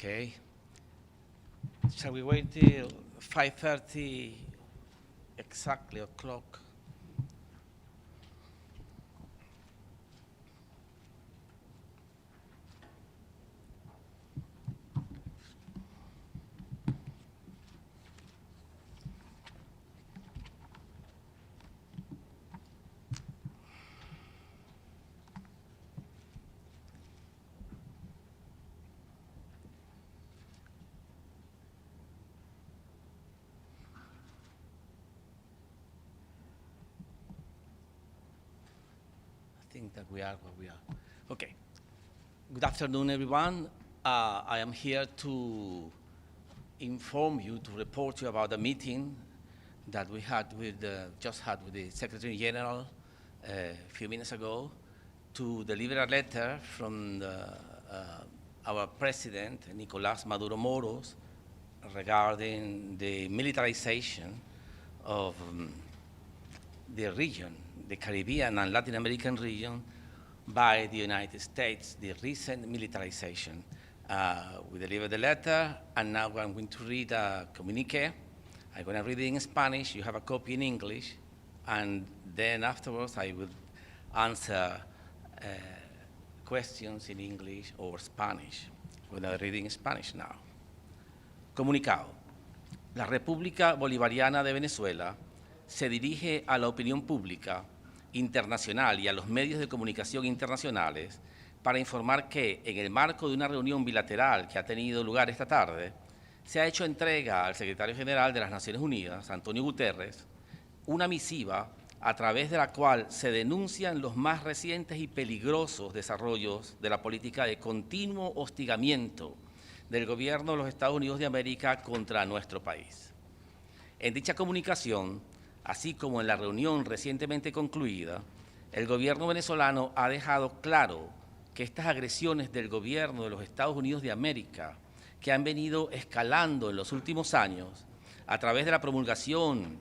Okay. Shall we wait till 5:30 exactly o'clock? I think that we are where we are. Okay. Good afternoon, everyone. I am here to inform you, to report you about the meeting that we had with just had with the Secretary General a few minutes ago to deliver a letter from our President, Nicolás Maduro Moros, regarding the militarization of the region, the Caribbean and Latin American region, by the United States, the recent militarization. We delivered the letter, and now I'm going to read a communique. I'm going to read it in Spanish. You have a copy in English, and then afterwards I will answer questions in English or Spanish. I'm going to read it in Spanish now. Comunicado. La República Bolivariana de Venezuela se dirige a la opinión pública internacional y a los medios de comunicación internacionales para informar que, en el marco de una reunión bilateral que ha tenido lugar esta tarde, se ha hecho entrega al Secretario General de las Naciones Unidas, Antonio Guterres, una misiva a través de la cual se denuncian los más recientes y peligrosos desarrollos de la política de continuo hostigamiento del gobierno de los Estados Unidos de América contra nuestro país. En dicha comunicación, así como en la reunión recientemente concluida, el gobierno venezolano ha dejado claro que estas agresiones del gobierno de los Estados Unidos de América, que han venido escalando en los últimos años a través de la promulgación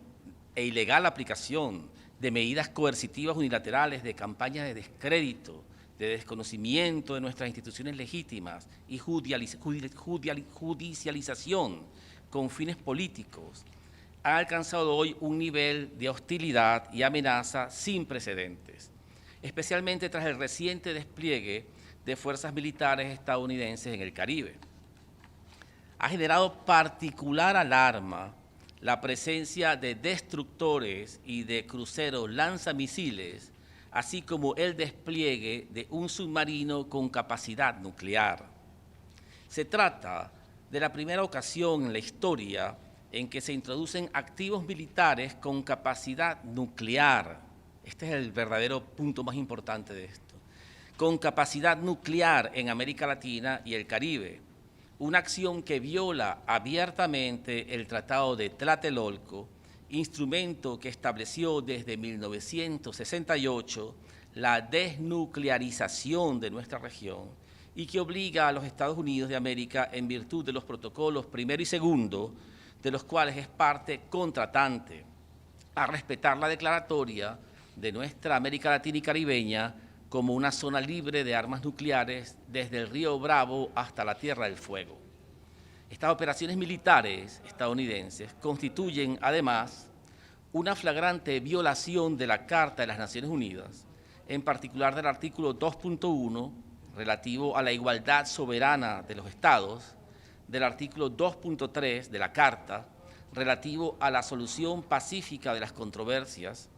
e ilegal aplicación de medidas coercitivas unilaterales, de campañas de descrédito, de desconocimiento de nuestras instituciones legítimas y judicialización con fines políticos, ha alcanzado hoy un nivel de hostilidad y amenaza sin precedentes, especialmente tras el reciente despliegue de fuerzas militares estadounidenses en el Caribe. Ha generado particular alarma la presencia de destructores y de cruceros lanzamisiles, así como el despliegue de un submarino con capacidad nuclear. Se trata de la primera ocasión en la historia en que se introducen activos militares con capacidad nuclear. Este es el verdadero punto más importante de esto. Con capacidad nuclear en América Latina y el Caribe. Una acción que viola abiertamente el Tratado de Tlatelolco, instrumento que estableció desde 1968 la desnuclearización de nuestra región y que obliga a los Estados Unidos de América, en virtud de los protocolos primero y segundo, de los cuales es parte contratante, a respetar la declaratoria de nuestra América Latina y Caribeña como una zona libre de armas nucleares desde el río Bravo hasta la Tierra del Fuego. Estas operaciones militares estadounidenses constituyen, además, una flagrante violación de la Carta de las Naciones Unidas, en particular del artículo 2.1, relativo a la igualdad soberana de los Estados, del artículo 2.3 de la Carta, relativo a la solución pacífica de las controversias,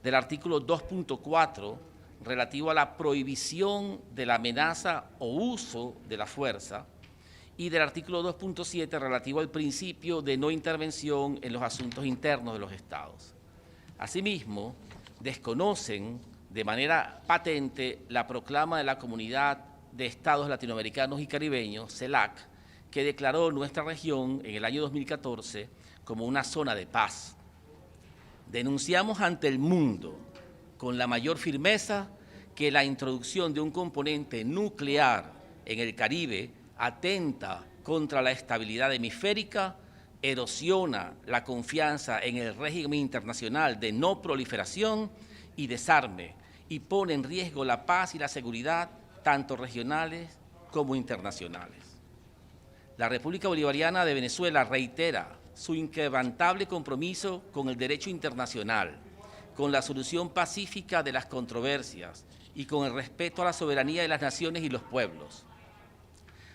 del artículo 2.4, relativo a la prohibición de la amenaza o uso de la fuerza, y del artículo 2.7, relativo al principio de no intervención en los asuntos internos de los Estados. Asimismo, desconocen de manera patente la proclama de la Comunidad de Estados Latinoamericanos y Caribeños, CELAC, que declaró nuestra región en el año 2014 como una zona de paz. Denunciamos ante el mundo con la mayor firmeza que la introducción de un componente nuclear en el Caribe atenta contra la estabilidad hemisférica, erosiona la confianza en el régimen internacional de no proliferación y desarme y pone en riesgo la paz y la seguridad tanto regionales como internacionales. La República Bolivariana de Venezuela reitera su inquebrantable compromiso con el derecho internacional, con la solución pacífica de las controversias y con el respeto a la soberanía de las naciones y los pueblos.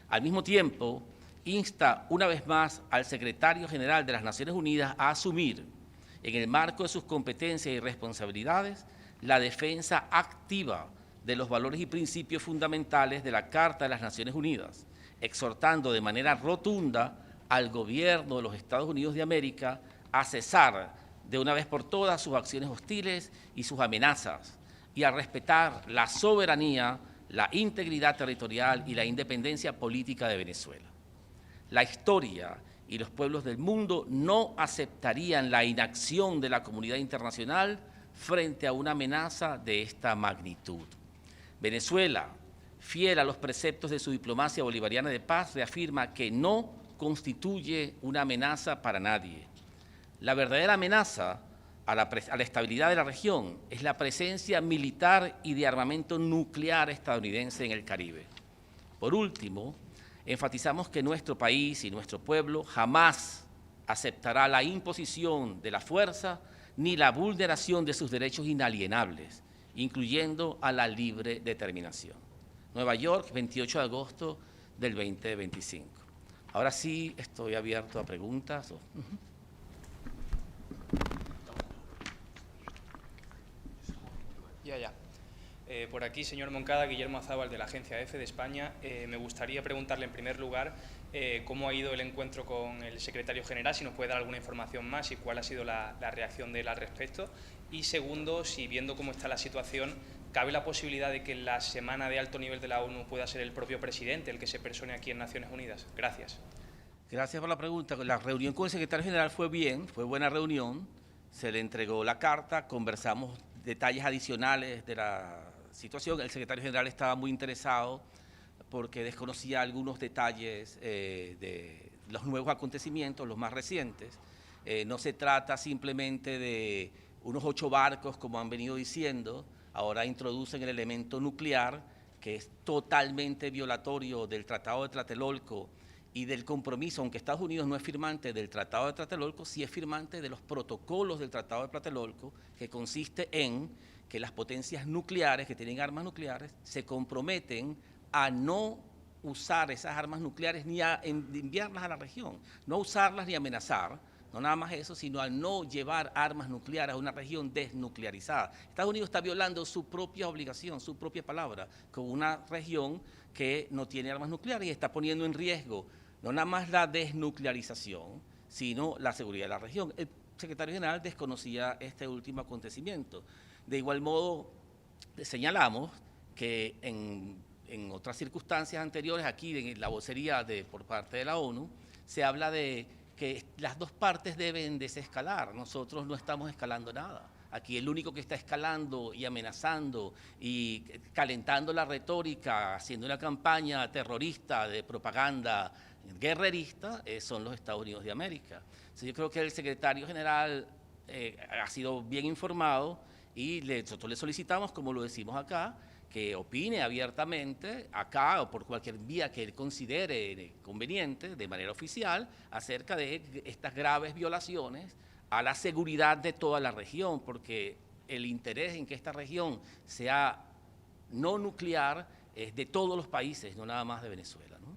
Al mismo tiempo, insta una vez más al Secretario General de las Naciones Unidas a asumir, en el marco de sus competencias y responsabilidades, la defensa activa de los valores y principios fundamentales de la Carta de las Naciones Unidas, exhortando de manera rotunda al gobierno de los Estados Unidos de América a cesar de una vez por todas sus acciones hostiles y sus amenazas, y a respetar la soberanía, la integridad territorial y la independencia política de Venezuela. La historia y los pueblos del mundo no aceptarían la inacción de la comunidad internacional frente a una amenaza de esta magnitud. Venezuela, fiel a los preceptos de su diplomacia bolivariana de paz, reafirma que no constituye una amenaza para nadie. La verdadera amenaza a la estabilidad de la región es la presencia militar y de armamento nuclear estadounidense en el Caribe. Por último, enfatizamos que nuestro país y nuestro pueblo jamás aceptará la imposición de la fuerza ni la vulneración de sus derechos inalienables, incluyendo a la libre determinación. Nueva York, 28 de agosto del 2025. Ahora sí estoy abierto a preguntas. Ya. Por aquí, señor Moncada, Guillermo Azábal, de la agencia EFE de España. Me gustaría preguntarle, en primer lugar, cómo ha ido el encuentro con el secretario general, si nos puede dar alguna información más y cuál ha sido la reacción de él al respecto. Y segundo, si viendo cómo está la situación, ¿cabe la posibilidad de que en la semana de alto nivel de la ONU pueda ser el propio presidente el que se persone aquí en Naciones Unidas? Gracias. Gracias por la pregunta. La reunión con el secretario general fue bien, fue buena reunión. Se le entregó la carta, conversamos detalles adicionales de la situación. El secretario general estaba muy interesado porque desconocía algunos detalles de los nuevos acontecimientos, los más recientes. No se trata simplemente de unos 8 barcos, como han venido diciendo. Ahora introducen el elemento nuclear, que es totalmente violatorio del Tratado de Tlatelolco y del compromiso, aunque Estados Unidos no es firmante del Tratado de Tlatelolco, sí es firmante de los protocolos del Tratado de Tlatelolco, que consiste en que las potencias nucleares, que tienen armas nucleares, se comprometen a no usar esas armas nucleares ni a enviarlas a la región, no usarlas ni amenazar, no nada más eso, sino a no llevar armas nucleares a una región desnuclearizada. Estados Unidos está violando su propia obligación, su propia palabra, con una región que no tiene armas nucleares y está poniendo en riesgo no nada más la desnuclearización, sino la seguridad de la región. El secretario general desconocía este último acontecimiento. De igual modo, señalamos que en otras circunstancias anteriores, aquí en la vocería por parte de la ONU, se habla de que las dos partes deben desescalar. Nosotros no estamos escalando nada. Aquí el único que está escalando y amenazando y calentando la retórica, haciendo una campaña terrorista de propaganda guerrerista, son los Estados Unidos de América. Entonces, yo creo que el secretario general ha sido bien informado y nosotros le solicitamos, como lo decimos acá, que opine abiertamente acá o por cualquier vía que él considere conveniente, de manera oficial, acerca de estas graves violaciones a la seguridad de toda la región, porque el interés en que esta región sea no nuclear es de todos los países, no nada más de Venezuela, ¿no?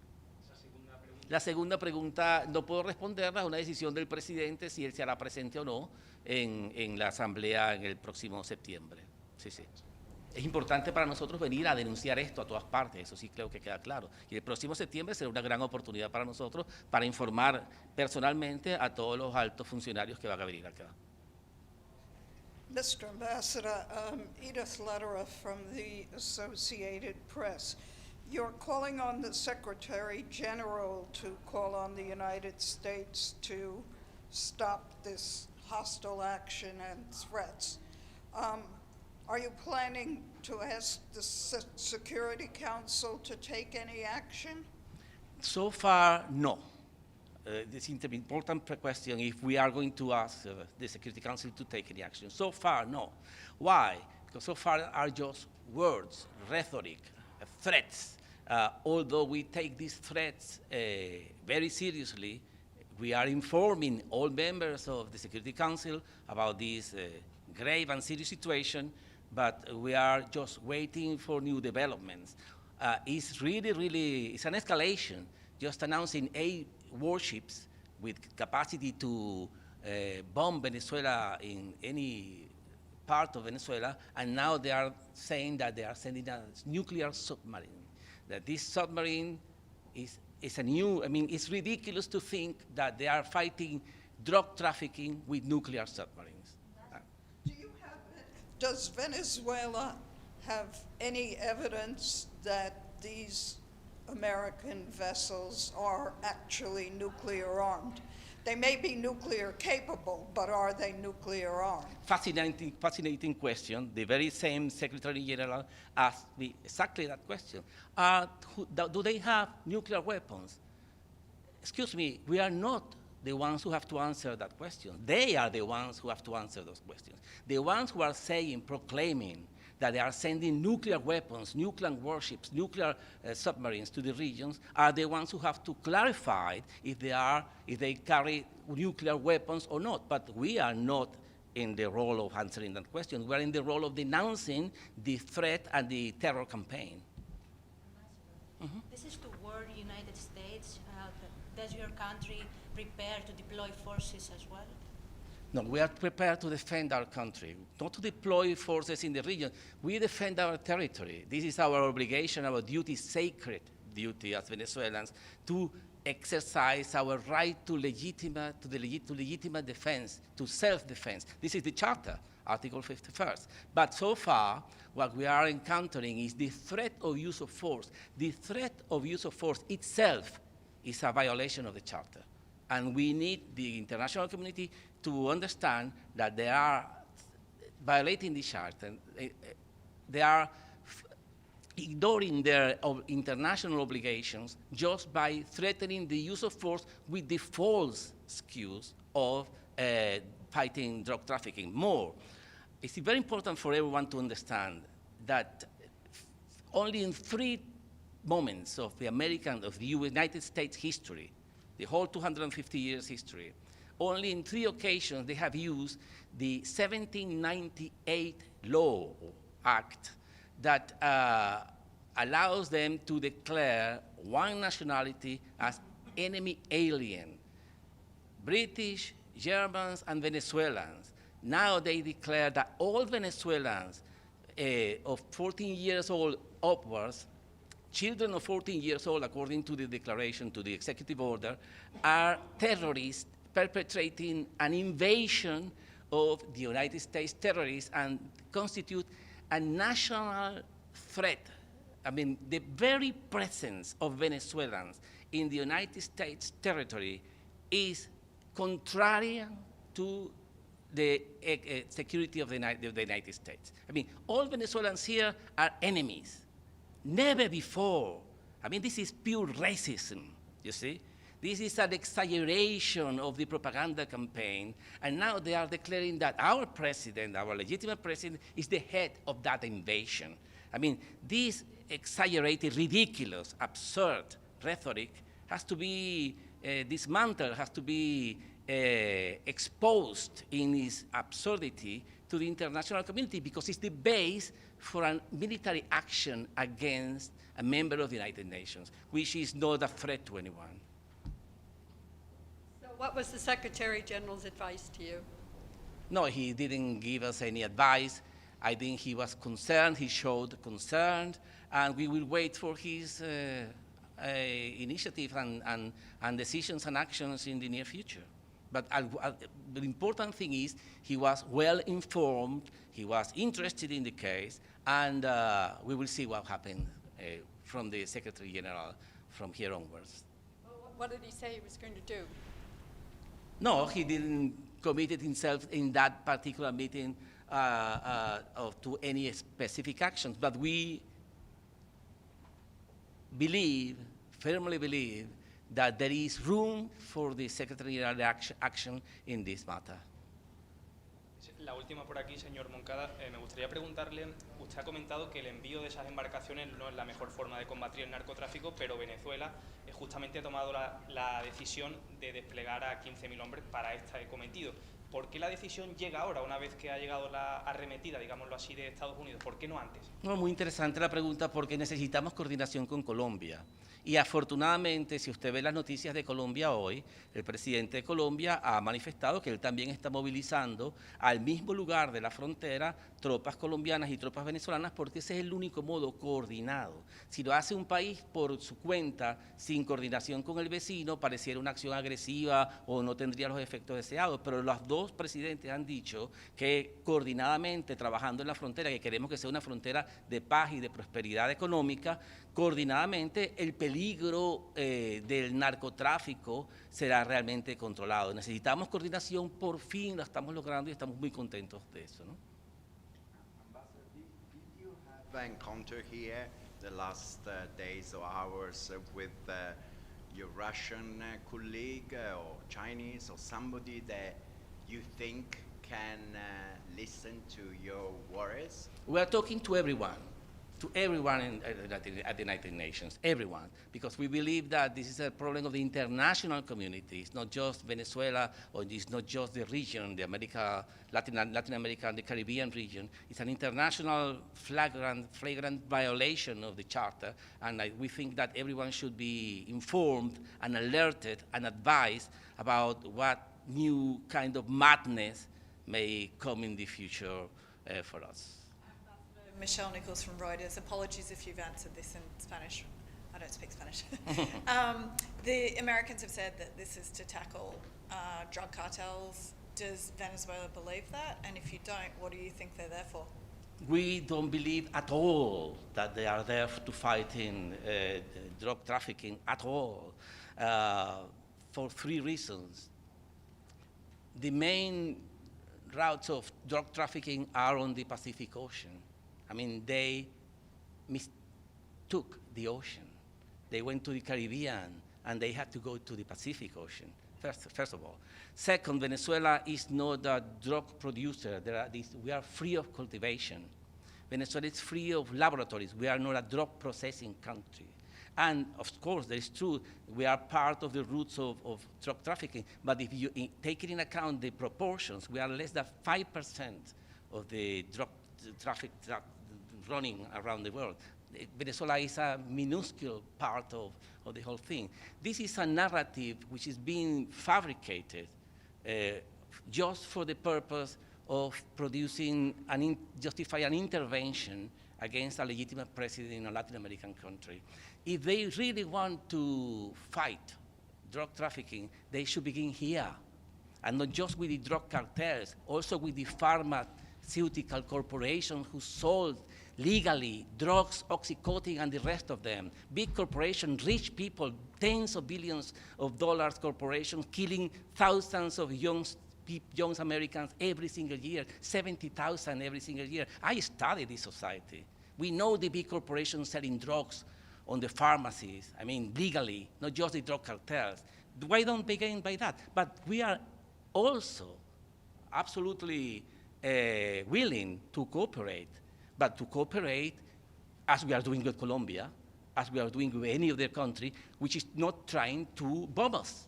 La segunda pregunta no puedo responderla, es una decisión del presidente si él se hará presente o no en la asamblea en el próximo septiembre. Sí. Es importante para nosotros venir a denunciar esto a todas partes, eso sí creo que queda claro. Y el próximo septiembre será una gran oportunidad para nosotros para informar personalmente a todos los altos funcionarios que van a venir acá. Mr. Ambassador, Edith Lederer from the Associated Press. You're calling on the Secretary General to call on the United States to stop this hostile action and threats. Are you planning to ask the Security Council to take any action? So far, no. This is an important question if we are going to ask the Security Council to take any action. So far, no. Why? Because so far are just words, rhetoric, threats. Although we take these threats very seriously, we are informing all members of the Security Council about this grave and serious situation, but we are just waiting for new developments. It's it's an escalation, just announcing 8 warships with capacity to bomb Venezuela in any part of Venezuela, and now they are saying that they are sending a nuclear submarine. That this submarine is a new, it's ridiculous to think that they are fighting drug trafficking with nuclear submarines. Does Venezuela have any evidence that these American vessels are actually nuclear armed? They may be nuclear capable, but are they nuclear armed? Fascinating question. The very same Secretary General asked me exactly that question. Do they have nuclear weapons? Excuse me, we are not the ones who have to answer that question. They are the ones who have to answer those questions. The ones who are saying, proclaiming that they are sending nuclear weapons, nuclear warships, nuclear submarines to the regions are the ones who have to clarify if they carry nuclear weapons or not. But we are not in the role of answering that question. We are in the role of denouncing the threat and the terror campaign. Mm-hmm. This is toward the United States. Does your country prepare to deploy forces as well? No, we are prepared to defend our country, not to deploy forces in the region. We defend our territory. This is our obligation, our duty, sacred duty as Venezuelans, to exercise our right to legitimate defense, to self-defense. This is the Charter, Article 51st. But so far, what we are encountering is the threat of use of force. The threat of use of force itself is a violation of the Charter. And we need the international community to understand that they are violating the Charter. They are ignoring their international obligations just by threatening the use of force with the false excuse of fighting drug trafficking. More, it's very important for everyone to understand that only in 3 moments of the United States history, the whole 250 years history, only in 3 occasions they have used the 1798 law act that allows them to declare one nationality as enemy alien. British, Germans, and Venezuelans. Now they declare that all Venezuelans of 14 years old upwards, children of 14 years old, according to the declaration, to the executive order, are terrorists perpetrating an invasion of the United States terrorists and constitute a national threat. The very presence of Venezuelans in the United States territory is contrary to the security of the United States. All Venezuelans here are enemies. Never before. This is pure racism, you see? This is an exaggeration of the propaganda campaign, and now they are declaring that our president, our legitimate president, is the head of that invasion. This exaggerated, ridiculous, absurd rhetoric has to be dismantled, has to be exposed in its absurdity to the international community, because it's the base for a military action against a member of the United Nations, which is not a threat to anyone. So what was the Secretary General's advice to you? No, he didn't give us any advice. I think he was concerned, he showed concern, and we will wait for his initiative and decisions and actions in the near future. But the important thing is he was well informed, he was interested in the case, and we will see what happens from the Secretary General from here onwards. Well, what did he say he was going to do? No, he didn't commit himself in that particular meeting to any specific actions, but we firmly believe, that there is room for the Secretary General action in this matter. La última por aquí, señor Moncada. Me gustaría preguntarle, usted ha comentado que el envío de esas embarcaciones no es la mejor forma de combatir el narcotráfico, pero Venezuela justamente ha tomado la decisión de desplegar a 15.000 hombres para este cometido. ¿Por qué la decisión llega ahora, una vez que ha llegado la arremetida, digámoslo así, de Estados Unidos? ¿Por qué no antes? No, muy interesante la pregunta porque necesitamos coordinación con Colombia. Y afortunadamente, si usted ve las noticias de Colombia hoy, el presidente de Colombia ha manifestado que él también está movilizando al mismo lugar de la frontera tropas colombianas y tropas venezolanas porque ese es el único modo coordinado. Si lo hace un país por su cuenta, sin coordinación con el vecino, pareciera una acción agresiva o no tendría los efectos deseados. Pero los dos presidentes han dicho que coordinadamente, trabajando en la frontera, que queremos que sea una frontera de paz y de prosperidad económica, coordinadamente el peligro del narcotráfico será realmente controlado. Necesitamos coordinación, por fin la estamos logrando y estamos muy contentos de eso, ¿no? Ambassador, did you have an encounter here the last days or hours with your Russian colleague or Chinese or somebody that you think can listen to your worries? We are talking to everyone at the United Nations, everyone, because we believe that this is a problem of the international community. It's not just Venezuela, or it's not just the region, the Latin America and the Caribbean region. It's an international flagrant violation of the Charter, and we think that everyone should be informed and alerted and advised about what new kind of madness may come in the future for us. Michelle Nichols from Reuters. Apologies if you've answered this in Spanish. I don't speak Spanish. The Americans have said that this is to tackle drug cartels. Does Venezuela believe that? And if you don't, what do you think they're there for? We don't believe at all that they are there to fight in drug trafficking at all, for three reasons. The main routes of drug trafficking are on the Pacific Ocean. I mean, they mistook the ocean. They went to the Caribbean, and they had to go to the Pacific Ocean, first of all. Second, Venezuela is not a drug producer. We are free of cultivation. Venezuela is free of laboratories. We are not a drug processing country. And of course, that is true, we are part of the roots of drug trafficking, but if you take into account the proportions, we are less than 5% of the drug traffic running around the world. Venezuela is a minuscule part of the whole thing. This is a narrative which is being fabricated just for the purpose of justify an intervention against a legitimate president in a Latin American country. If they really want to fight drug trafficking, they should begin here, and not just with the drug cartels, also with the pharmaceutical corporations who sold legally drugs, Oxycontin, and the rest of them. Big corporations, rich people, tens of billions of dollars corporations killing thousands of young Americans every single year, 70,000 every single year. I studied this society. We know the big corporations selling drugs on the pharmacies, I mean, legally, not just the drug cartels. Why don't begin by that? But we are also absolutely willing to cooperate, but to cooperate as we are doing with Colombia, as we are doing with any other country, which is not trying to bomb us.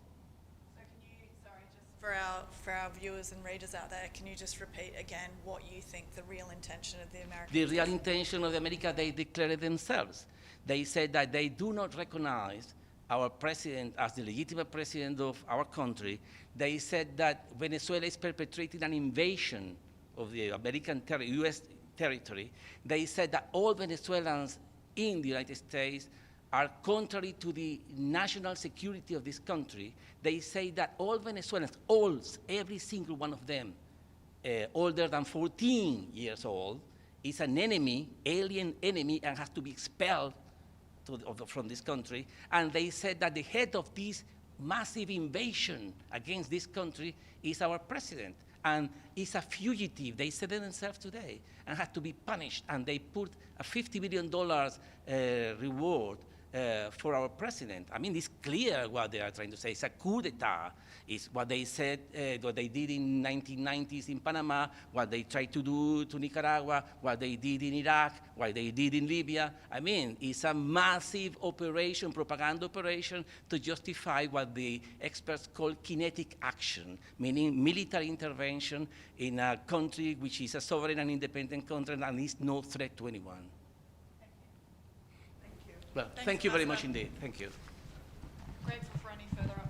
So can you, sorry, just for our viewers and readers out there, can you just repeat again what you think the real intention of the Americans The real is? intention of America, they declared themselves. They said that they do not recognize our president as the legitimate president of our country. They said that Venezuela is perpetrating an invasion of the American U.S. territory. They said that all Venezuelans in the United States are contrary to the national security of this country. They say that all Venezuelans, every single one of them, older than 14 years old, is an enemy, alien enemy, and has to be expelled from this country. And they said that the head of this massive invasion against this country is our president, and is a fugitive, they said it themselves today, and has to be punished. And they put a $50 million reward for our president. I mean, it's clear what they are trying to say. It's a coup d'etat. It's what they said, what they did in 1990s in Panama, what they tried to do to Nicaragua, what they did in Iraq, what they did in Libya. I mean, it's a massive operation, propaganda operation, to justify what the experts call kinetic action, meaning military intervention in a country which is a sovereign and independent country and is no threat to anyone. Thank you. Well, Thanks, thank you very much Ambassador. indeed. Thank you. Grateful for any further